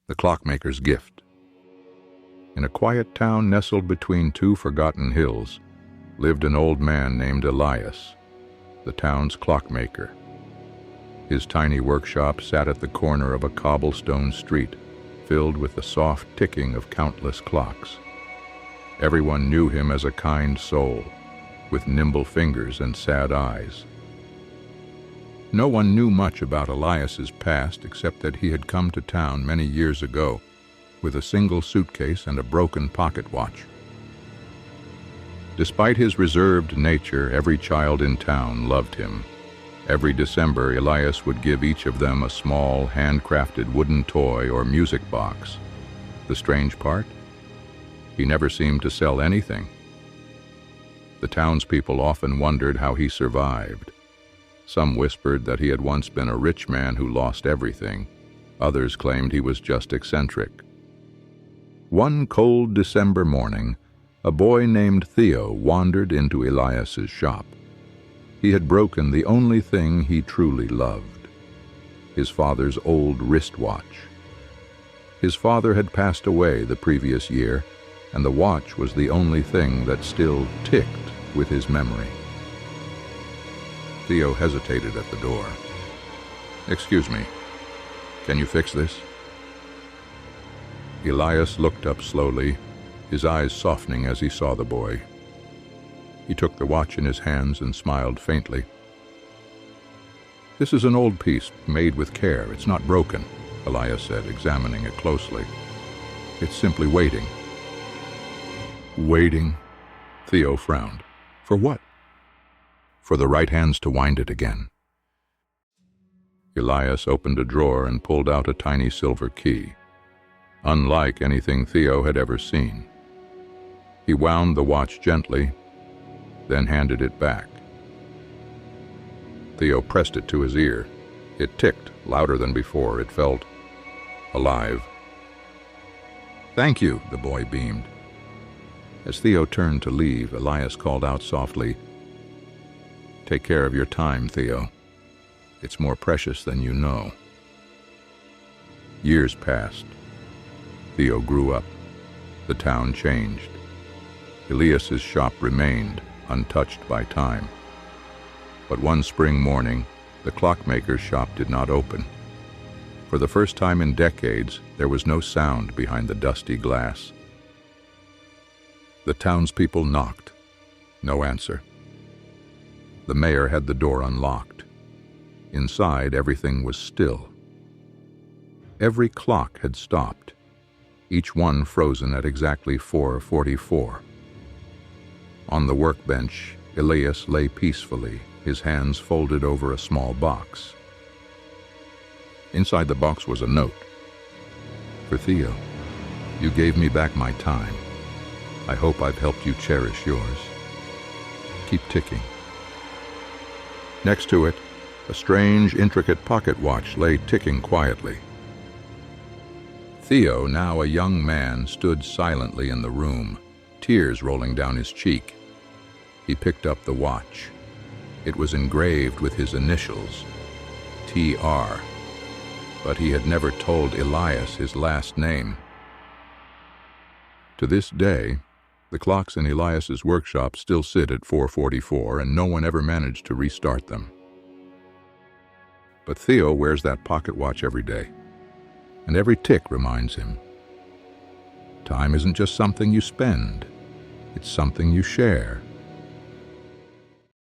The Clockmaker's Gift. In a quiet town nestled between two forgotten hills lived an old man named Elias, the town's clockmaker. His tiny workshop sat at the corner of a cobblestone street filled with the soft ticking of countless clocks. Everyone knew him as a kind soul, with nimble fingers and sad eyes. No one knew much about Elias's past except that he had come to town many years ago with a single suitcase and a broken pocket watch. Despite his reserved nature, every child in town loved him. Every December, Elias would give each of them a small, handcrafted wooden toy or music box. The strange part? He never seemed to sell anything. The townspeople often wondered how he survived. Some whispered that he had once been a rich man who lost everything. Others claimed he was just eccentric. One cold December morning, a boy named Theo wandered into Elias's shop. He had broken the only thing he truly loved, his father's old wristwatch. His father had passed away the previous year, and the watch was the only thing that still ticked with his memory. Theo hesitated at the door. "Excuse me, can you fix this?" Elias looked up slowly, his eyes softening as he saw the boy. He took the watch in his hands and smiled faintly. "This is an old piece, made with care. It's not broken," Elias said, examining it closely. "It's simply waiting." "Waiting?" Theo frowned. "For what?" "For the right hands to wind it again." Elias opened a drawer and pulled out a tiny silver key, unlike anything Theo had ever seen. He wound the watch gently, then handed it back. Theo pressed it to his ear. It ticked louder than before. It felt alive. "Thank you," the boy beamed. As Theo turned to leave, Elias called out softly, "Take care of your time, Theo. It's more precious than you know." Years passed. Theo grew up. The town changed. Elias's shop remained, untouched by time. But one spring morning, the clockmaker's shop did not open. For the first time in decades, there was no sound behind the dusty glass. The townspeople knocked. No answer. The mayor had the door unlocked. Inside, everything was still. Every clock had stopped, each one frozen at exactly 4:44. On the workbench, Elias lay peacefully, his hands folded over a small box. Inside the box was a note. "For Theo, you gave me back my time. I hope I've helped you cherish yours. Keep ticking." Next to it, a strange, intricate pocket watch lay ticking quietly. Theo, now a young man, stood silently in the room, tears rolling down his cheek. He picked up the watch. It was engraved with his initials, TR, but he had never told Elias his last name. To this day, the clocks in Elias's workshop still sit at 4:44, and no one ever managed to restart them. But Theo wears that pocket watch every day, and every tick reminds him. Time isn't just something you spend, it's something you share.